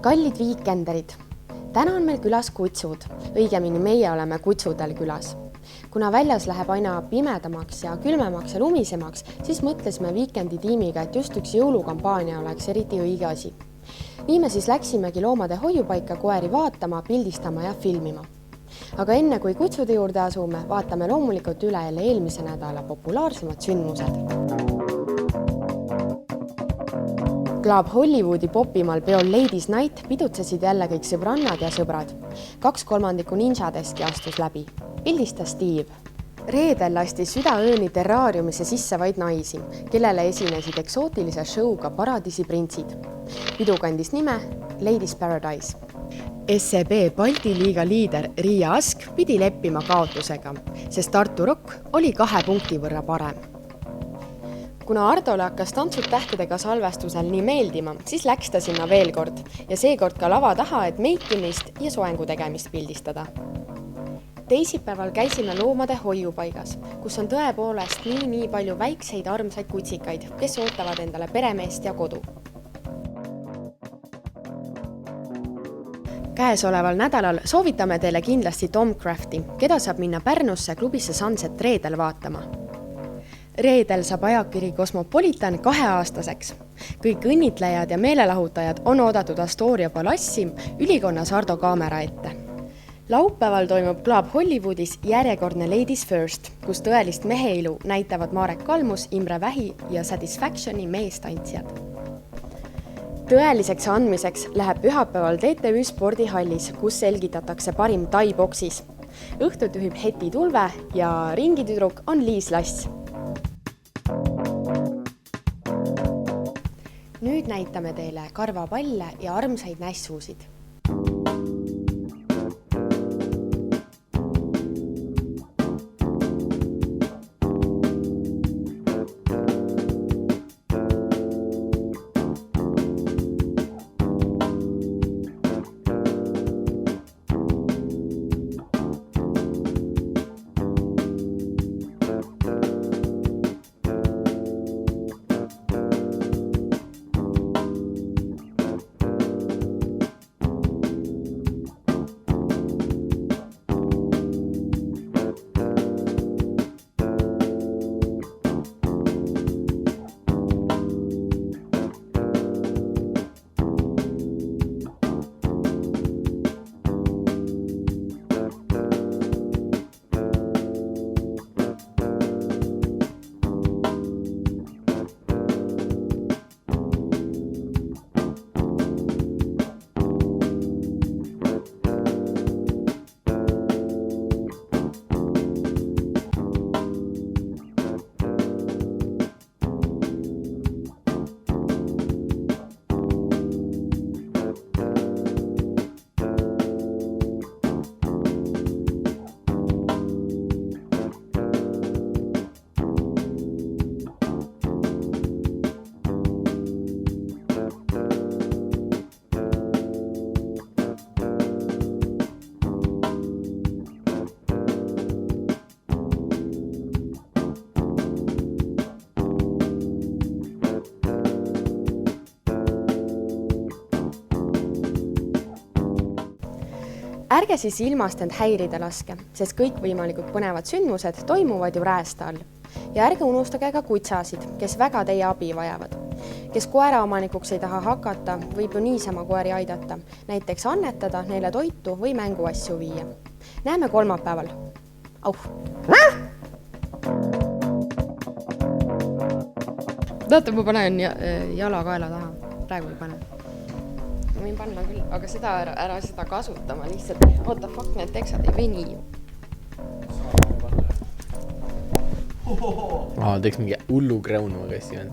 Kallid viikenderid, täna on meil külas kutsud, õigemini meie oleme kutsudel külas. Kuna väljas läheb aina pimedamaks ja külmemaks ja lumisemaks, siis mõtlesime viikendi tiimiga, et just üks jõulukampaania oleks eriti õige asi. Nii me siis läksimegi loomade hoiupaika koeri vaatama, pildistama ja filmima. Aga enne kui kutsude juurde asume, vaatame loomulikult üle jälle eelmise nädala populaarsemad sündmused. Club Hollywoodi popimal peol Ladies Night pidutsesid jälle kõik sõbrannad ja sõbrad. 2/3 ninjadestki astus läbi. Pildistas Steve. Reedel lasti südaööni terraariumisse sisse vaid naisi, kellele esinesid eksootilise showga Paradiisi printsid. Pidu kandis nime Ladies Paradise. SEB Balti liiga liider Riia Ask pidi leppima kaotusega, sest Tartu Rock oli 2 punkti võrra parem. Kuna Ardole hakkas tantsud tähtedega salvestusel nii meeldima, siis läks ta sinna veel kord ja seekord ka lava taha, et meikimist ja soengu tegemist pildistada. Teisipäeval käisime loomade hoiupaigas, kus on tõepoolest nii palju väikseid armsaid kutsikaid, kes ootavad endale peremeest ja kodu. Käesoleval nädalal soovitame teile kindlasti Tom Crafti, keda saab minna Pärnusse klubisse Sunset reedel vaatama. Reedel saab ajakiri Cosmopolitan 2-aastaseks. Kõik õnnitlejad ja meelelahutajad on oodatud Astoria palassi ülikonnas Ardo kaamera ette. Laupäeval toimub Club Hollywoodis järjekordne Ladies First, kus tõelist meheilu näitavad Marek Kalmus, Imre Vähi ja Satisfactioni meestantsijad. Tõeliseks andmiseks läheb pühapäeval TTÜ spordihallis, kus selgitatakse parim tai-boksis. Õhtut juhib Heti Tulve ja ringitüdruk on Liis Lass. Nüüd näitame teile karvapalle ja armsaid nässuusid. Ärge siis ilmast end häirida laske, sest kõik võimalikud põnevad sündmused toimuvad ju räästa all. Ja ärge unustage ka kutsasid, kes väga teie abi vajavad. Kes koeraomanikuks ei taha hakata, võib ju niisama koeri aidata, näiteks annetada neile toitu või mänguasju viia. Näeme kolmapäeval. Auh! Taate, ma panen jala kaela taha. Praegu ei pane. Ma võin panna küll, aga seda ära seda kasutama lihtsalt. Oota, fuck, need teksad ei veni ju. Teeks mingi hullu kräunu, aga hästi on.